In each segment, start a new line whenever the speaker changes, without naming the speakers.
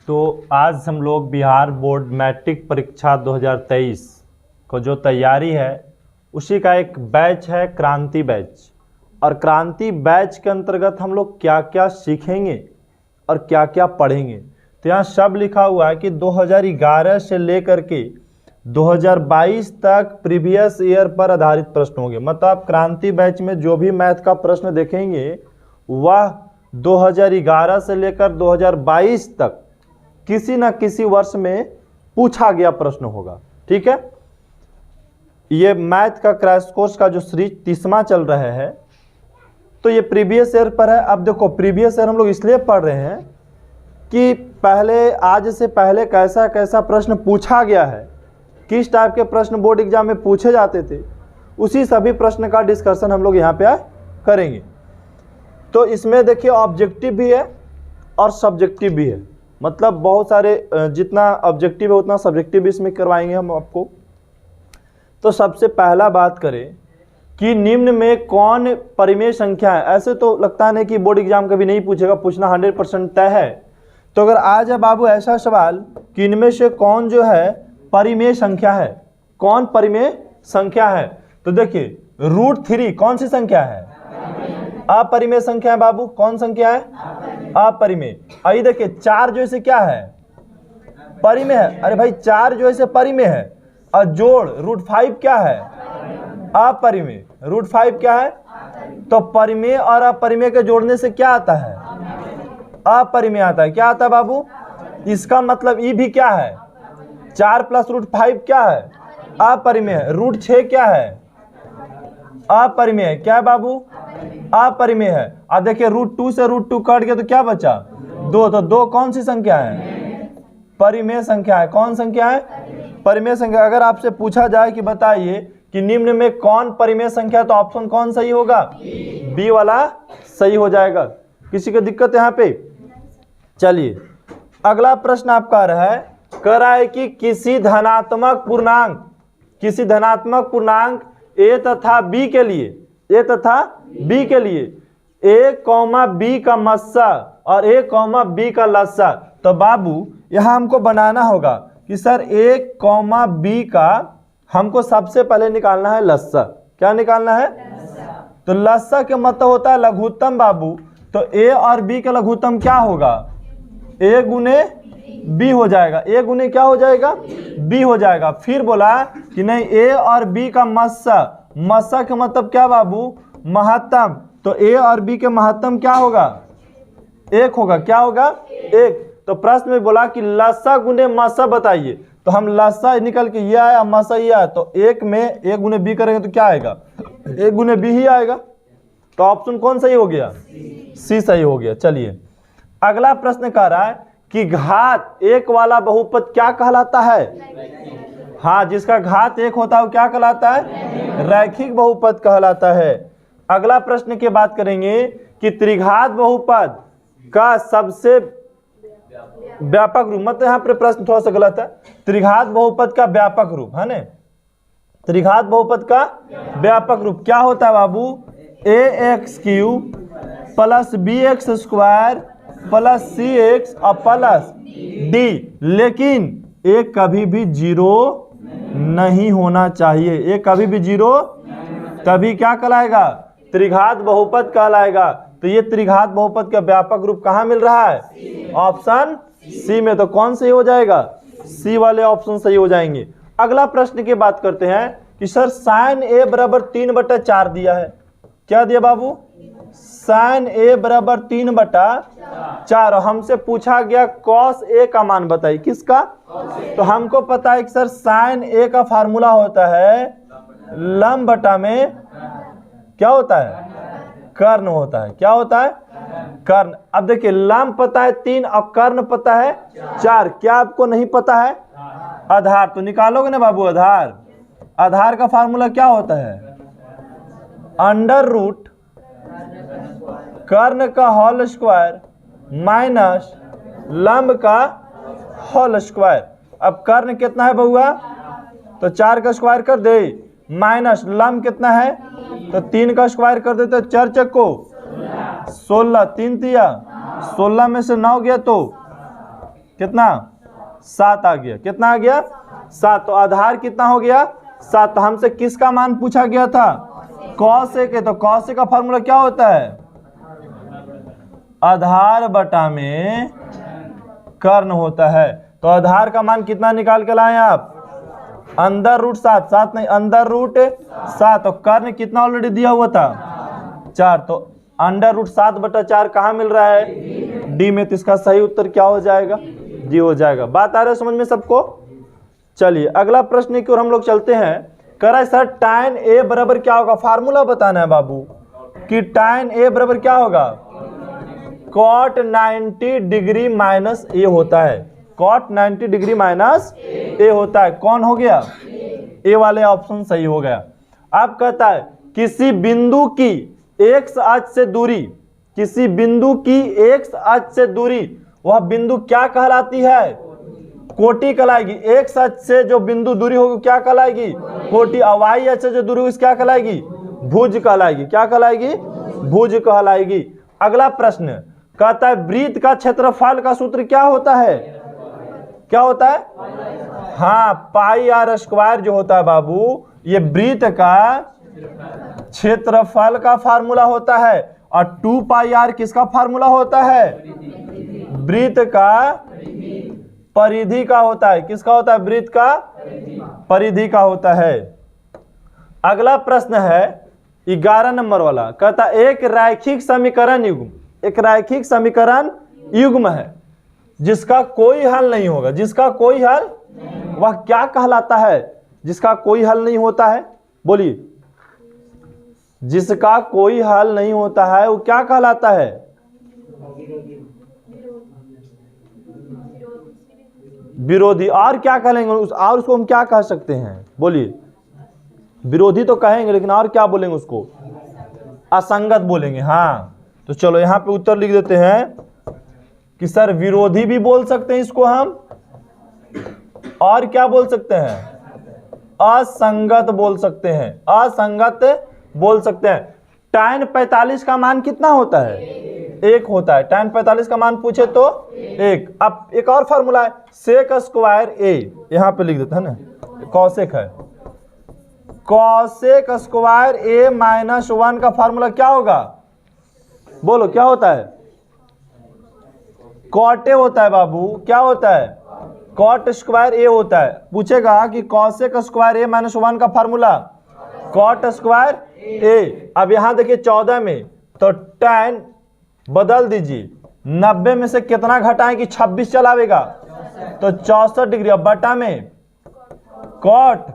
तो आज हम लोग बिहार बोर्ड मैट्रिक परीक्षा 2023 को जो तैयारी है उसी का एक बैच है क्रांति बैच। और क्रांति बैच के अंतर्गत हम लोग क्या क्या सीखेंगे और क्या क्या पढ़ेंगे, तो यहाँ सब लिखा हुआ है कि 2011 से लेकर के 2022 तक प्रीवियस ईयर पर आधारित प्रश्न होंगे। मतलब आप क्रांति बैच में जो भी मैथ का प्रश्न देखेंगे वह 2011 से लेकर 2022 तक किसी न किसी वर्ष में पूछा गया प्रश्न होगा। ठीक है, ये मैथ का क्रैश कोर्स का जो सीरीज 30वां चल रहा है, तो ये प्रीवियस ईयर पर है। अब देखो प्रीवियस ईयर हम लोग इसलिए पढ़ रहे हैं कि पहले आज से पहले कैसा कैसा प्रश्न पूछा गया है, किस टाइप के प्रश्न बोर्ड एग्जाम में पूछे जाते थे, उसी सभी प्रश्न का डिस्कशन हम लोग यहाँ पे करेंगे। तो इसमें देखिए ऑब्जेक्टिव भी है और सब्जेक्टिव भी है। मतलब बहुत सारे जितना ऑब्जेक्टिव है उतना सब्जेक्टिव भी इसमें करवाएंगे हम आपको। तो सबसे पहला बात करें कि निम्न में कौन परिमेय संख्या है। ऐसे तो लगता नहीं कि बोर्ड एग्जाम कभी नहीं पूछेगा, पूछना 100% तय है। तो अगर आ जाए बाबू ऐसा सवाल कि इनमें से कौन जो है परिमेय संख्या है, कौन परिमेय संख्या है, तो देखिए √3 कौन सी संख्या है? अपरिमेय संख्या है बाबू। कौन संख्या है? अपरिमेय। आइए देखिए 4 जो इसे क्या है? परिमेय है। अरे भाई 4 जो इसे परिमेय है और जोड़ √5 क्या है? अपरिमेय। √5 क्या है? तो परिमेय और अपरिमेय के जोड़ने से क्या आता है? अपरिमेय आता है। क्या आता है बाबू? इसका मतलब ई भी क्या है? 4 + √5 क्या है? अपरिमेय है। √6 क्या है? अपरिमेय है। क्या है बाबू? अपरिमेय है। अब देखिए √2 से √2 कट गया तो क्या बचा? 2। तो 2 कौन सी संख्या है? परिमेय संख्या है। कौन संख्या है? परिमेय संख्या। अगर आपसे पूछा जाए कि बताइए कि निम्न में कौन परिमेय संख्या, तो ऑप्शन कौन सही होगा? बी वाला सही हो जाएगा। किसी को दिक्कत यहाँ पे? चलिए अगला प्रश्न आपका कह रहा है कि किसी धनात्मक पूर्णांक a तथा b के लिए a, b का मस्सा और a, b का लस्सा। तो बाबू यहाँ हमको बनाना होगा कि सर a, b का हमको सबसे पहले निकालना है लस्सा। क्या निकालना है? तो लस्सा के मतलब होता है लघुत्तम बाबू। तो a और b का लघुत्तम क्या होगा? a गुने b हो जाएगा। a गुने क्या हो जाएगा? b हो जाएगा। फिर बोला कि नहीं a और b का मस्सा का मतलब क्या बाबू? महत्तम। तो a और b के महत्तम क्या होगा? 1 होगा। क्या होगा? 1। तो प्रश्न में बोला कि लस्सा गुने मस्सा बताइए। तो हम लस्सा निकल के ये आया, मस्सा ये आया, तो 1 में a गुने b करेंगे तो क्या आएगा? a गुने b ही आएगा। तो ऑप्शन कौन सही हो गया? सी सही हो गया। चलिए अगला प्रश्न कह रहा है कि घात 1 वाला बहुपद क्या कहलाता है? हाँ, जिसका घात 1 होता है वो क्या कहलाता है? रैखिक बहुपद कहलाता है। अगला प्रश्न की बात करेंगे कि त्रिघात बहुपद का सबसे व्यापक रूप। मतलब यहाँ पर प्रश्न थोड़ा सा गलत है। त्रिघात बहुपद का व्यापक रूप है ना? त्रिघात बहुपद का व्यापक रूप क्या होता है बाबू? ax³ + bx² + cx और +d। लेकिन a कभी भी 0 नहीं होना चाहिए। a कभी भी 0, तभी क्या कहलाएगा? त्रिघात बहुपद कहलाएगा। तो ये त्रिघात बहुपद का व्यापक रूप कहाँ मिल रहा है? ऑप्शन सी में। तो कौन सही हो जाएगा? सी वाले ऑप्शन सही हो जाएंगे। अगला प्रश्न की बात करते हैं कि सर sin a = 3/4 दिया है। क्या दिया बाबू? sin a = 3/4। हमसे पूछा गया cos a का मान बताइए। किसका? तो हमको पता है कि सर sin a का फार्मूला होता है लंब बटा में क्या होता है? कर्ण होता है। क्या होता है? कर्ण। अब देखिए लंब पता है 3 और कर्ण पता है 4। क्या आपको नहीं पता है? आधार। तो निकालोगे ना बाबू आधार। आधार का फार्मूला क्या होता है? √ कर्ण का होल स्क्वायर माइनस लंब का होल स्क्वायर। अब कर्ण कितना है बउआ? तो 4 का स्क्वायर कर दे, माइनस लंब कितना है? तो 3 का स्क्वायर कर देते। 4 चक्को 16, 3 तिया 16 में से 9 गया तो कितना 7 आ गया, कितना आ गया 7। तो आधार कितना हो गया 7। तो हमसे किसका मान पूछा गया था cos A के। तो cos A का फॉर्मूला क्या होता है आधार बटा में कर्ण होता है। तो आधार का मान कितना निकाल के लाए आप अंदर रूट 7, 7 नहीं अंदर रूट 7। तो कर्ण कितना ऑलरेडी दिया हुआ था 4। तो अंडर रूट 7/4 कहाँ मिल रहा है डी में। तो इसका सही उत्तर क्या हो जाएगा जी हो जाएगा। बात आ रहा है समझ में सबको। चलिए अगला प्रश्न की ओर हम लोग चलते हैं। कह रहा है सर tan A बराबर क्या होगा। फार्मूला बताना है बाबू कि tan A बराबर क्या होगा cot 90 डिग्री माइनस A होता है। cot 90 डिग्री माइनस A होता है। कौन हो गया A वाले ऑप्शन सही हो गया। अब कहता है किसी बिंदु की x अक्ष से दूरी, किसी बिंदु की x अक्ष से दूरी वह बिंदु क्या कहलाती है कोटि कहलाएगी। x अक्ष से जो बिंदु दूरी होगी क्या कहलाएगी कोटि। y अक्ष से जो दूरी होगी क्या कहलाएगी भुज कहलाएगी। क्या कहलाएगी भुज कहलाएगी। अगला प्रश्न कहता है वृत्त का क्षेत्रफल का सूत्र क्या होता है, क्या होता है हाँ पाई आर स्क्वायर जो होता है बाबू ये वृत्त का क्षेत्रफल का फार्मूला होता है। और 2 पाई आर किसका फार्मूला होता है वृत्त का परिधि का होता है। किसका होता है वृत्त का परिधि का होता है। अगला प्रश्न है 11 नंबर वाला। कहता एक रैखिक समीकरण युग्म, एक रैखिक समीकरण युग्म है जिसका कोई हल नहीं होगा। जिसका कोई हल वह क्या कहलाता है जिसका कोई हल नहीं होता है बोलिए। जिसका कोई हल नहीं होता है वो क्या कहलाता है विरोधी। और क्या कहेंगे और उसको हम क्या कह सकते हैं बोलिए। विरोधी तो कहेंगे लेकिन और क्या बोलेंगे उसको असंगत बोलेंगे। हाँ तो चलो यहाँ पे उत्तर लिख देते हैं कि सर विरोधी भी बोल सकते हैं इसको हम। और क्या बोल सकते हैं असंगत बोल सकते हैं, असंगत बोल सकते हैं। tan 45 का मान कितना होता है 1 होता है। tan 45 का मान पूछे तो 1। अब एक और फार्मूला है सेक स्क्वायर a, यहाँ पे लिख देते हैं ना कॉसेक है। कॉसेक स्क्वायर a माइनस 1 का फार्मूला क्या होगा बोलो क्या होता है कॉट a होता है बाबू। क्या होता है कॉट स्क्वायर a होता है। पूछेगा कि कॉसेक स्क्वायर a माइनस 1 का फार्मूला कॉट स्क्वायर a। अब यहां देखिए 14 में तो tan बदल दीजिए 90 में से कितना घटाएं कि 26 चलावेगा तो 64 डिग्री। अब बटा में कॉट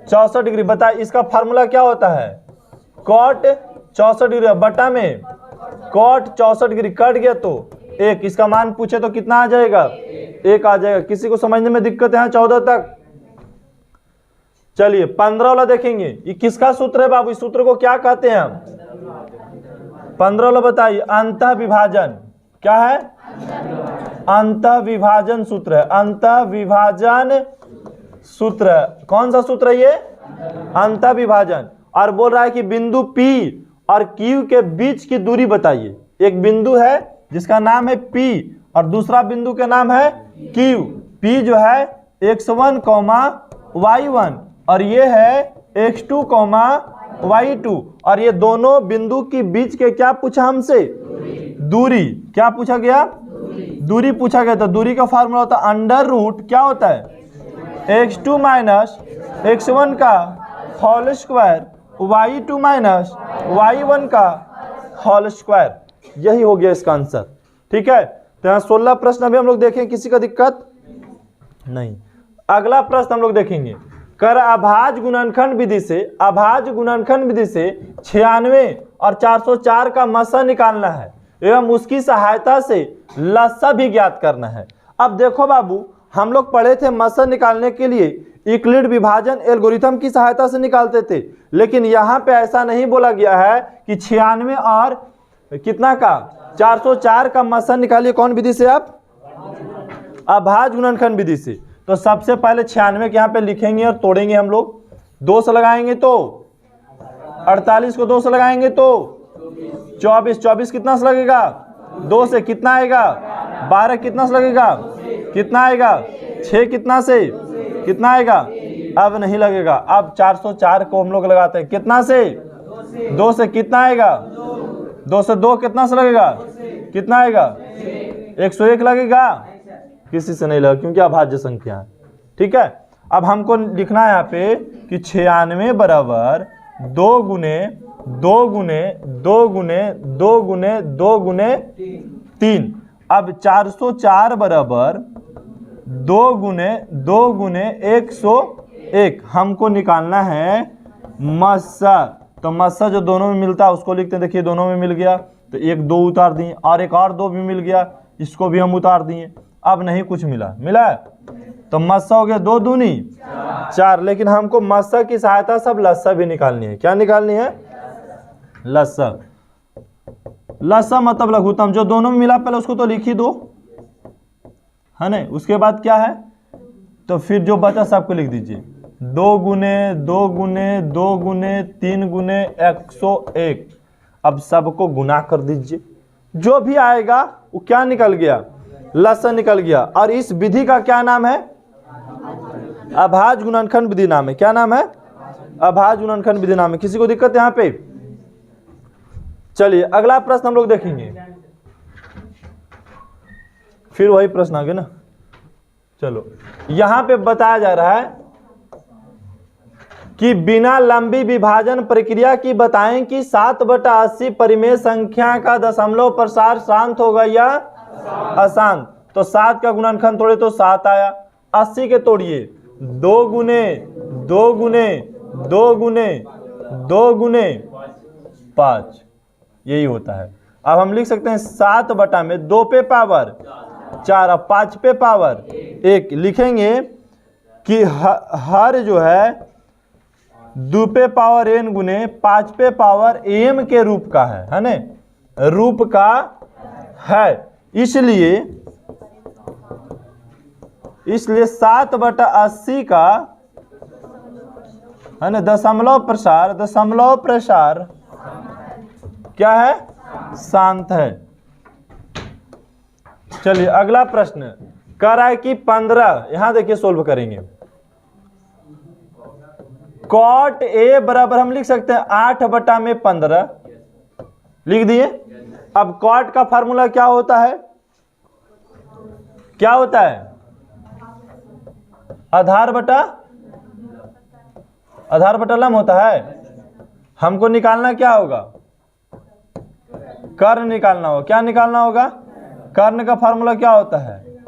64 डिग्री। बताइए इसका फार्मूला क्या होता है कॉट 64 डिग्री। अब बटा में कॉट 64 डिग्री कट गया तो 1। इसका मान पूछे तो कितना आ जाएगा 1 आ जाएगा। किसी को समझने में दिक्कत है 14 तक। चलिए 15 वाला देखेंगे। ये किसका सूत्र है बाबू, इस सूत्र को क्या कहते हैं हम 15 वाला बताइए। अंतः विभाजन क्या है अंतः विभाजन सूत्र है। अंतः विभाजन सूत्र है। कौन सा सूत्र है ये अंतः विभाजन। और बोल रहा है कि बिंदु P और Q के बीच की दूरी बताइए। एक बिंदु है जिसका नाम है P और दूसरा बिंदु का नाम है Q। P जो है x1, y1 और ये है x2, y2। और ये दोनों बिंदु के बीच के क्या पूछा हमसे दूरी। क्या पूछा गया दूरी पूछा गया। तो दूरी का फार्मूला होता है अंडर रूट क्या होता है x2 माइनस x1 का whole square y2 minus y1 का होल स्क्वायर। यही हो गया इसका आंसर। ठीक है तो यहाँ 16 प्रश्न अभी हम लोग देखें, किसी का दिक्कत नहीं। अगला प्रश्न हम लोग देखेंगे। कर अभाज्य गुणनखंड विधि से 96 और 404 का मसा निकालना है एवं उसकी सहायता से लसा भी ज्ञात करना है। अब देखो बाबू हम लोग पढ़े थे मसा निकालने के लिए यूक्लिड विभाजन एल्गोरिथम की सहायता से निकालते थे, लेकिन यहाँ पे ऐसा नहीं बोला गया है कि 96 और कितना का 404 का मसा निकालिए। कौन विधि से आप अभाज्य गुणनखंड विधि से। तो सबसे पहले 96 के यहाँ पे लिखेंगे और तोड़ेंगे हम लोग। 2 से लगाएंगे तो 48 को 2 से लगाएंगे तो 24 कितना से लगेगा 2 से कितना आएगा 12 कितना से लगेगा कितना आएगा 6 कितना से कितना आएगा, अब नहीं लगेगा। अब 404 को हम लोग लगाते हैं, कितना से 2 से कितना आएगा, 2 से 2 कितना से लगेगा, कितना आएगा 101 लगेगा, किसी से नहीं लगा क्योंकि अभाज्य संख्या है। ठीक है, अब हमको लिखना है यहाँ पे कि 96 बराबर 2 गुने 2 गुने 2 गुने 2 गुने 2 गुने 3। अब 404 बराबर 2 गुने 2 गुने 101 हमको निकालना है मस्सा। तो मस्सा जो दोनों में मिलता है उसको लिखते हैं, देखिए दोनों में मिल गया तो 1 2 उतार दिए, और एक और 2 भी मिल गया, इसको भी हम उतार दिए। अब नहीं कुछ मिला तो मस्सा हो गया 2 दूनी 4, लेकिन हमको मस्सा की सहायता से अब लस्सा भी निकालनी है। क्या निकालनी है, लस्सा। लस्सा मतलब लघुत्तम, जो दोनों में मिला पहले उसको तो लिख ही दो, है ना। उसके बाद क्या है, तो फिर जो बचा सबको लिख दीजिए, 2 गुने 2 गुने 2 गुने 3 गुने 101। अब सबको गुना कर दीजिए, जो भी आएगा वो क्या निकल गया, लस्सा निकल गया। और इस विधि का क्या नाम है, अभाज्य गुणनखंड विधि नाम है। क्या नाम है, अभाज्य गुणनखंड विधि नाम है। किसी को दिक्कत यहाँ पे? चलिए अगला प्रश्न हम लोग देखेंगे, फिर वही प्रश्न आगे ना। चलो यहां पे बताया जा रहा है कि बिना लंबी विभाजन प्रक्रिया की बताएं कि 7/80 परिमेय संख्या का दशमलव प्रसार शांत होगा या अशांत। तो 7 का गुणनखंड तोड़े तो 7 आया, 80 के तोड़िए 2 गुने 2 गुने 2 गुने 2 गुने 5, यही होता है। अब हम लिख सकते हैं 7 बटा में 2 पे पावर 4 और 5 पे पावर 1। लिखेंगे कि हर जो है 2 पे पावर n गुने 5 पे पावर m के रूप का है ना, रूप का है। इसलिए 7/80 का है ना दशमलव प्रसार क्या है, शांत है। चलिए अगला प्रश्न कह रहा है कि 15, यहां देखिए सोल्व करेंगे। कॉट ए बराबर हम लिख सकते हैं 8/15 लिख दिए। अब कॉट का फार्मूला क्या होता है, क्या होता है, आधार बटा लम होता है। हमको निकालना क्या होगा, कर्ण निकालना होगा। क्या निकालना होगा, कर्ण का फार्मूला क्या होता है,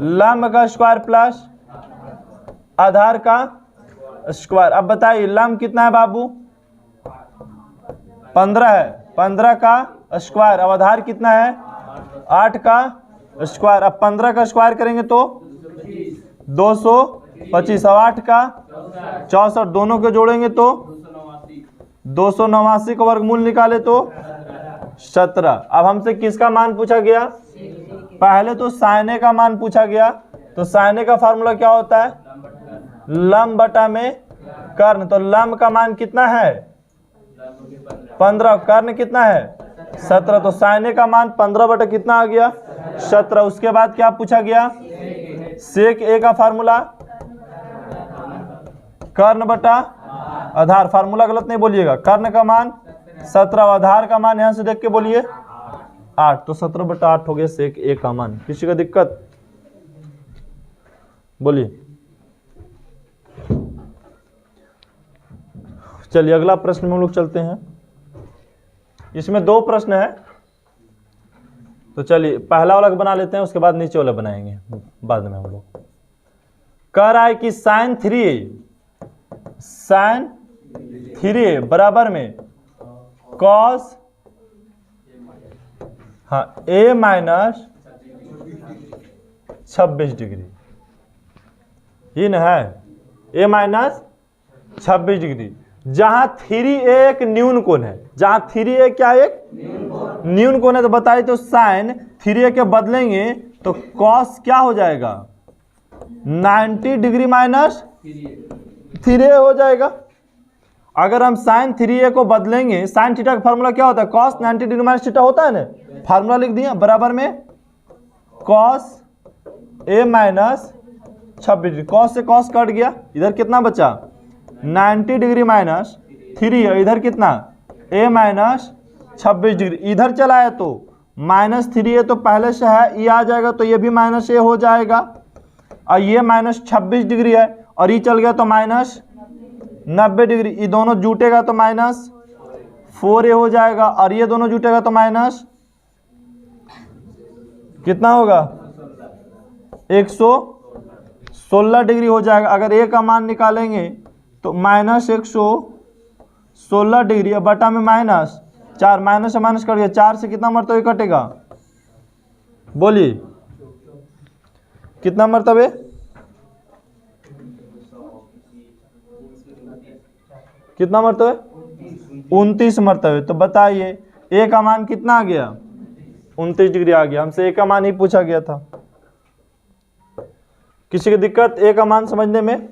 लंब का स्क्वायर प्लस आधार का स्क्वायर। अब बताइए लंब कितना है बाबू, 15 है, 15 का स्क्वायर। अब आधार कितना है, 8 का स्क्वायर। अब 15 का स्क्वायर करेंगे तो 225, अब 8 का 64, दोनों को जोड़ेंगे तो 289 का वर्गमूल निकाले तो 17। अब हमसे किसका मान पूछा गया, पहले तो साइन ए का मान पूछा गया। तो साइन ए का फार्मूला क्या होता है, लंब बटा में कर्ण। तो लंब का मान कितना है 15, कर्ण कितना है 17। तो साइन ए का मान 15 बटा कितना आ गया 17। उसके बाद क्या पूछा गया, सेक ए का फार्मूला कर्ण बटा आधार। फार्मूला गलत नहीं बोलिएगा, कर्ण का मान 17, आधार का मान यहां से देख के बोलिए 8। तो 17/8 हो गया सेक ए का मान। किसी का दिक्कत बोलिए। चलिए अगला प्रश्न में हम लोग चलते हैं। इसमें 2 प्रश्न है, तो चलिए पहला वाला बना लेते हैं, उसके बाद नीचे वाला बनाएंगे बाद में हम लोग। कह रहा है कि साइन 3a बराबर में कॉस a माइनस 26 डिग्री, ये न है a माइनस 26 डिग्री। जहां 3a एक न्यून कोण है, जहां 3a क्या है, एक न्यून कोण है। तो बताइए तो साइन 3a के बदलेंगे तो कॉस क्या हो जाएगा 90 डिग्री माइनस 3a हो जाएगा। अगर हम साइन 3a को बदलेंगे, साइन थीटा का फार्मूला क्या होता है, कॉस 90 डिग्री माइनस थीटा होता है ना। फार्मूला लिख दिया, बराबर में cos a minus 26 degree, cos से कॉस कट गया, इधर कितना बचा 90 डिग्री माइनस 3 है, इधर कितना a माइनस 26 डिग्री, इधर चला है तो -3 है तो पहले से है, ये आ जाएगा तो ये भी -a हो जाएगा, और ये -26 डिग्री है और ये चल गया तो -90 डिग्री, ये दोनों जुटेगा तो -4a हो जाएगा, और ये दोनों जुटेगा तो माइनस कितना होगा 116 डिग्री हो जाएगा। अगर a का मान निकालेंगे तो -116 डिग्री बटा में -4, माइनस से माइनस कट गया, 4 से कितना मरतबे कटेगा, बोलिए कितना मरतबे, कितना मरतबे 29 मरतबे। तो बताइए a का मान कितना आ गया 29 डिग्री आ गया, हमसे a का मान ही पूछा गया था। किसी की दिक्कत a का मान समझने में?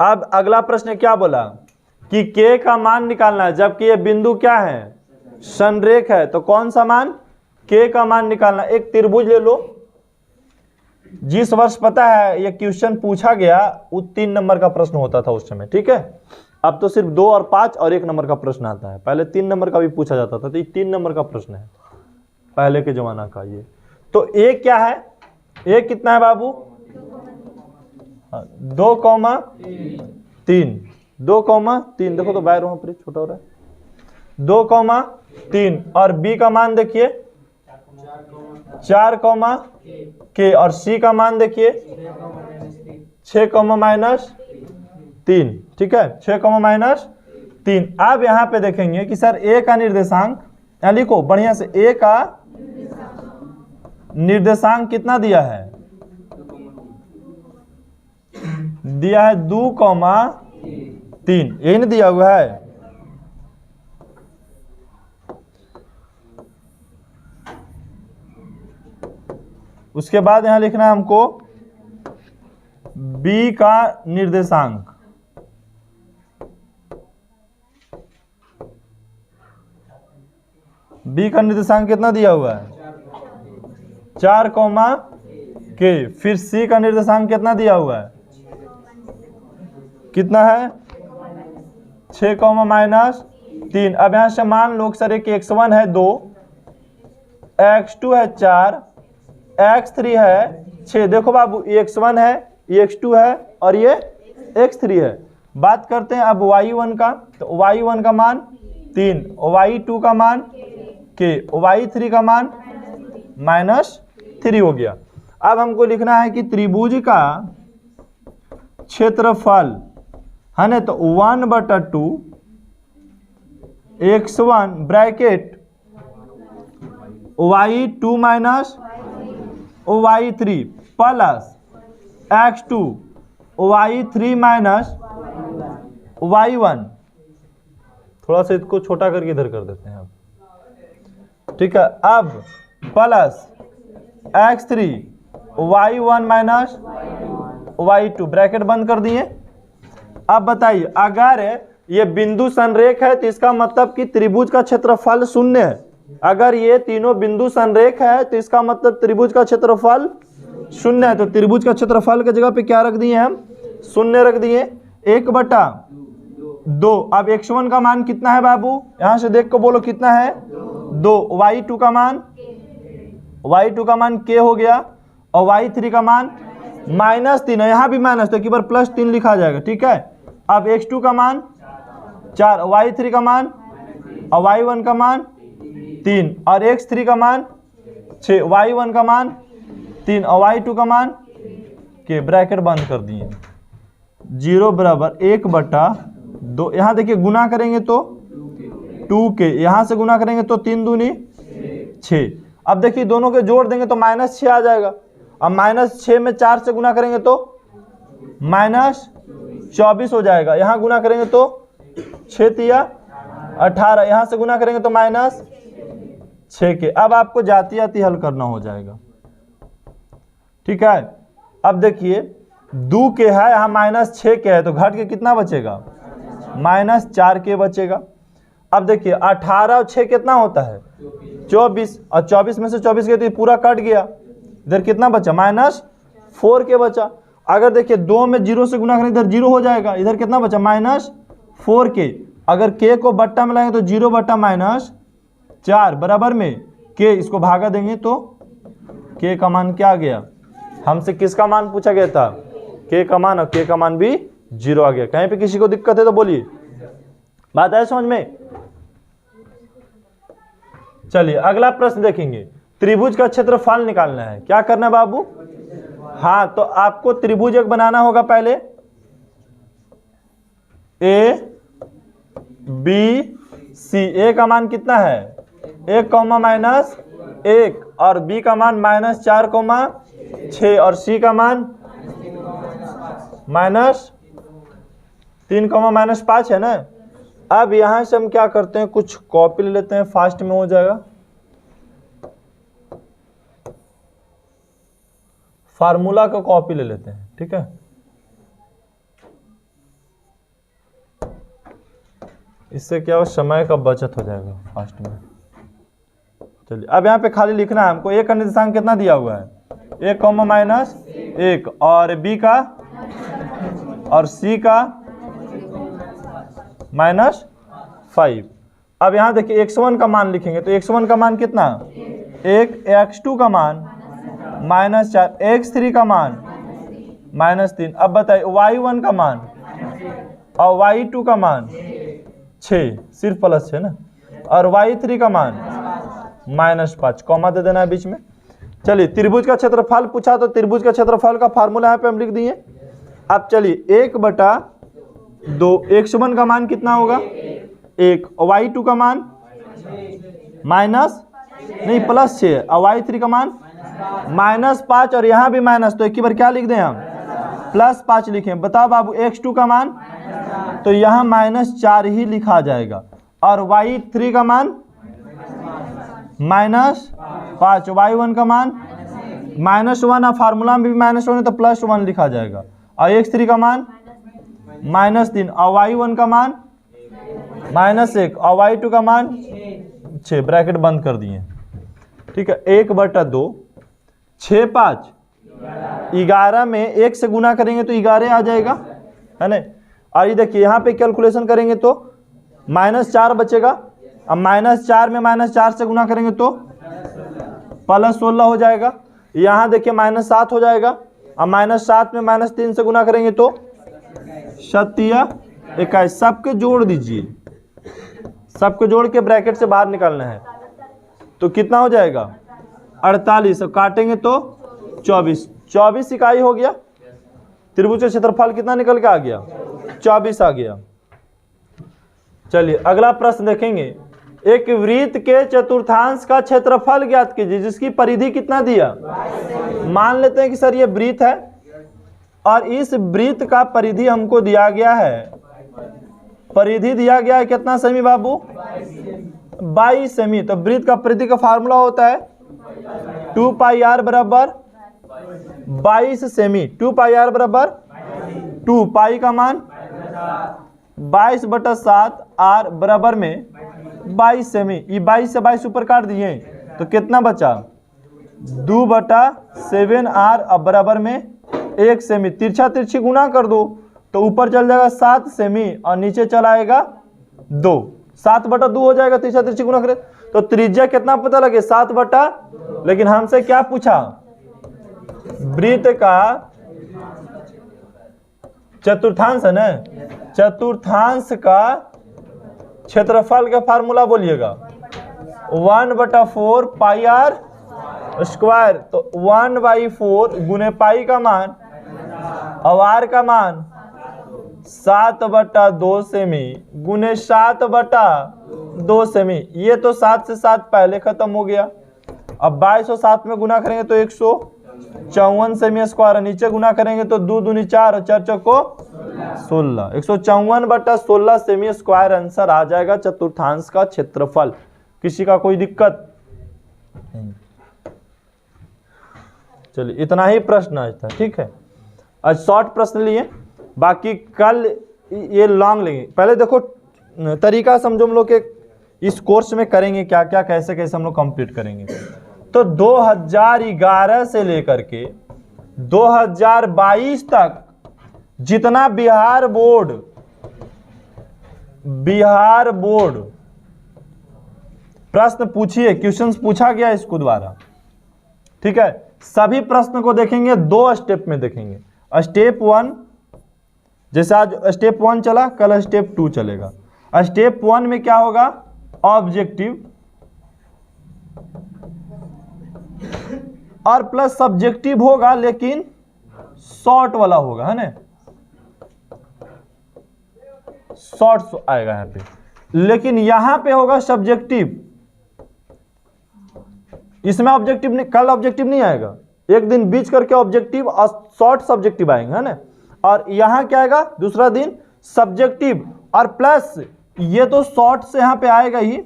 अब अगला प्रश्न क्या बोला कि k का मान निकालना है, जबकि ये बिंदु क्या है संरेख है, तो कौन सा मान k का मान निकालना। एक त्रिभुज ले लो, जिस वर्ष पता है ये क्वेश्चन पूछा गया वो 3 नंबर का प्रश्न होता था उस समय, ठीक है। अब तो सिर्फ 2 और 5 और 1 नंबर का प्रश्न आता है, पहले 3 नंबर का भी पूछा जाता था, तो ये 3 नंबर का प्रश्न है पहले के जमाना का ये। तो a क्या है, a कितना है बाबू 2,3, 2,3, देखो तो बाहर वहां पर छोटा हो रहा है, 2,3, और b का मान देखिए 4, k, और c का मान देखिए 6, -3, ठीक है 6, -3। अब यहाँ पे देखेंगे कि सर a का निर्देशांक, यहाँ लिखो बढ़िया से, a का निर्देशांक कितना दिया है, दिया है 2,3, यही नहीं दिया हुआ है। उसके बाद यहां लिखना है हमको b का निर्देशांक, b का निर्देशांक कितना दिया हुआ है 4, k, फिर c का निर्देशांक कितना दिया हुआ है, कितना है 6, -3। अब यहां से मान लो सर एक x1 है 2, x2 है 4, x3 है 6, देखो बाबू ये x1 है, ये x2 है और ये x3 है। बात करते हैं अब y1 का, तो y1 का मान 3, y2 का मान k, y3 का मान -3 हो गया। अब हमको लिखना है कि त्रिभुज का क्षेत्रफल है ना, तो 1/2 x1 bracket y2 minus y3 plus x2 y3 minus y1, थोड़ा सा इसको छोटा करके इधर कर देते हैं अब, ठीक है। अब plus x3 y1 minus y2 bracket बंद कर दिए। अब बताइए अगर ये बिंदु संरेख है तो इसका मतलब कि त्रिभुज का क्षेत्रफल 0 है। अगर ये तीनों बिंदु संरेख है तो इसका मतलब त्रिभुज का क्षेत्रफल 0 है, तो त्रिभुज का क्षेत्रफल की जगह पे क्या रख दिए हम 0 रख दिए, 1/2। अब x1 का मान कितना है बाबू, यहां से देख को बोलो कितना है 2, y2 का मान k हो गया, और y3 का मान -3 है, यहाँ भी माइनस तो एक बार +3 लिखा जाएगा, ठीक है। अब x2 का मान 4, y3 का मान और y1 का मान 3, और x3 का मान 6, y1 का मान 3 और y2 का मान के, ब्रैकेट बंद कर दिए। 0 बराबर 1/2, यहाँ देखिए गुना करेंगे तो 2k, यहाँ से गुना करेंगे तो 3 दूनी 6। अब देखिए दोनों के जोड़ देंगे तो -6 आ जाएगा, अब -6 में 4 से गुना करेंगे तो -24 हो जाएगा, यहाँ गुना करेंगे तो 6 तिया 18, यहाँ से गुना करेंगे तो -6 के। अब आपको जाती जाती हल करना हो जाएगा, ठीक है। अब देखिए 2 के है, यहाँ -6 के है, तो घट के कितना बचेगा -4 के बचेगा। अब देखिए 18 और 6 कितना होता है 24, और 24 में से 24 गया तो ये पूरा कट गया, इधर कितना बचा -4 के बचा। अगर देखिए 2 में 0 से गुना करें इधर 0 हो जाएगा, इधर कितना बचा -4 के। अगर k को बट्टा में लाएंगे तो 0 बट्टा -4 बराबर में k, इसको भागा देंगे तो k का मान क्या आ गया, हमसे किसका मान पूछा गया था k का मान, और k का मान भी 0 आ गया। कहीं पे किसी को दिक्कत है तो बोलिए, बात है समझ में। चलिए अगला प्रश्न देखेंगे, त्रिभुज का क्षेत्रफल निकालना है। क्या करना है बाबू, हाँ तो आपको त्रिभुज एक बनाना होगा पहले, ए बी सी। ए का मान कितना है 1, -1 और बी का मान -4, और सी का मान -3, -5 है ना। अब यहां से हम क्या करते हैं, कुछ कॉपी ले लेते हैं, फास्ट में हो जाएगा। फार्मूला का कॉपी ले लेते हैं, ठीक है। इससे क्या हो, समय का बचत हो जाएगा फास्ट में। चलिए अब यहाँ पे खाली लिखना है हमको, ए का निर्देशांक कितना दिया हुआ है 1, -1 और बी का और सी का -5। अब यहाँ देखिए x1 का मान लिखेंगे तो x1 का मान कितना 1, x2 का मान -4, x3 का मान -3। अब बताइए y1 का मान और y2 का मान 6, सिर्फ प्लस 6 ना, और y3 का मान -5, कॉमा दे देना है बीच में। चलिए त्रिभुज का क्षेत्रफल पूछा तो त्रिभुज का क्षेत्रफल का फार्मूला यहाँ पे हम लिख दिए। अब चलिए 1/2, x1 का मान कितना होगा 1, और y2 का मान +6 और y3 का मान -5, और यहाँ भी माइनस, तो एक ही बार क्या लिख दें हम +5 लिखें। बताओ बाबू x2 का मान, तो यहाँ -4 ही लिखा जाएगा, और y3 का मान -5, y1 का मान -1, और फार्मूला में भी -1 है तो +1 लिखा जाएगा, और x3 का मान -3, और y1 का मान -1, और y2 का मान 6, ब्रैकेट बंद कर दिए, ठीक है। 1/2, 6, 5, 11 में 1 से गुना करेंगे तो 11 आ जाएगा, है ना। और ये देखिए यहाँ पे कैलकुलेशन करेंगे तो -4 बचेगा, अब -4 में -4 से गुना करेंगे तो +16 हो जाएगा। यहाँ देखिए -7 हो जाएगा, अब -7 में -3 से गुना करेंगे तो 7 21। सबके जोड़ दीजिए, सबको जोड़ के ब्रैकेट से बाहर निकालना है, तो कितना हो जाएगा 48, और काटेंगे तो 24 इकाई हो गया। त्रिभुज का क्षेत्रफल कितना निकल के आ गया 24 आ गया। चलिए अगला प्रश्न देखेंगे, एक वृत्त के चतुर्थांश का क्षेत्रफल ज्ञात कीजिए जिसकी परिधि कितना दिया। मान लेते हैं कि सर ये वृत्त है और इस वृत्त का परिधि हमको दिया गया है, परिधि दिया गया है कितना सेमी बाबू 22 सेमी। तो वृत्त का परिधि का फार्मूला होता है 2πr बराबर 22 सेमी, 2πr बराबर 2, पाई का मान 22/7, r बराबर में 22 सेमी। ये 22 से 22 ऊपर काट दिए तो कितना बचा 2/7r, अब बराबर में 1 सेमी। तिरछा तिरछी गुना कर दो तो ऊपर चल जाएगा 7 सेमी और नीचे चला आएगा 2, 7/2 हो जाएगा। तिरछा तिरछी गुना करे तो त्रिज्या कितना पता लगे 7/, लेकिन हमसे क्या पूछा वृत्त का चतुर्थांश है ना, चतुर्थांश का क्षेत्रफल का फार्मूला बोलिएगा 1/4 πr स्क्वायर। तो 1/4 गुने पाई का मान और r का मान 7/2 सेमी गुने 7/2 सेमी। ये तो 7 से 7 पहले खत्म हो गया। अब 22 और 7 में गुना करेंगे तो 154 सेमी स्क्वायर, नीचे गुना करेंगे तो 2 दूनी 4 और 4 चौको 16, 154/16 सेमी स्क्वायर आंसर आ जाएगा चतुर्थांश का क्षेत्रफल। किसी का कोई दिक्कत? चलिए इतना ही प्रश्न आज था, ठीक है। आज शॉर्ट प्रश्न लिए, बाकी कल ये लॉन्ग लेंगे। पहले देखो तरीका समझो हम लोग के इस कोर्स में करेंगे क्या क्या, कैसे कैसे हम लोग कंप्लीट करेंगे। तो 2011 से लेकर के 2022 तक जितना बिहार बोर्ड प्रश्न पूछिए, क्वेश्चंस पूछा गया इसको द्वारा, ठीक है, सभी प्रश्न को देखेंगे, 2 स्टेप में देखेंगे। स्टेप 1, जैसे आज स्टेप 1 चला, कल स्टेप 2 चलेगा। स्टेप 1 में क्या होगा, ऑब्जेक्टिव और प्लस सब्जेक्टिव होगा, लेकिन शॉर्ट वाला होगा, है ना, शॉर्ट्स आएगा यहाँ पे, लेकिन यहां पे होगा सब्जेक्टिव। इसमें ऑब्जेक्टिव नहीं, कल ऑब्जेक्टिव नहीं आएगा, एक दिन बीच करके ऑब्जेक्टिव और शॉर्ट सब्जेक्टिव आएंगे, है ना। और यहां क्या आएगा, दूसरा दिन सब्जेक्टिव और प्लस ये तो शॉर्ट से यहां पे आएगा ही,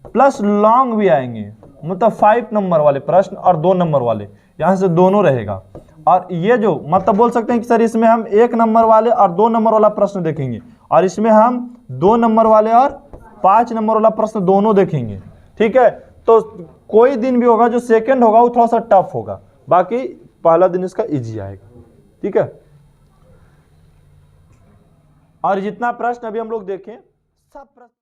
प्लस लॉन्ग भी आएंगे, मतलब 5 नंबर वाले प्रश्न और 2 नंबर वाले, यहां से दोनों रहेगा। और ये जो मतलब बोल सकते हैं कि सर इसमें हम 1 नंबर वाले और 2 नंबर वाला प्रश्न देखेंगे, और इसमें हम 2 नंबर वाले और 5 नंबर वाला प्रश्न दोनों देखेंगे, ठीक है। तो कोई दिन भी होगा जो सेकंड होगा वो थोड़ा सा टफ होगा, बाकी पहला दिन इसका इजी आएगा, ठीक है। और जितना प्रश्न अभी हम लोग देखें सब प्रश्न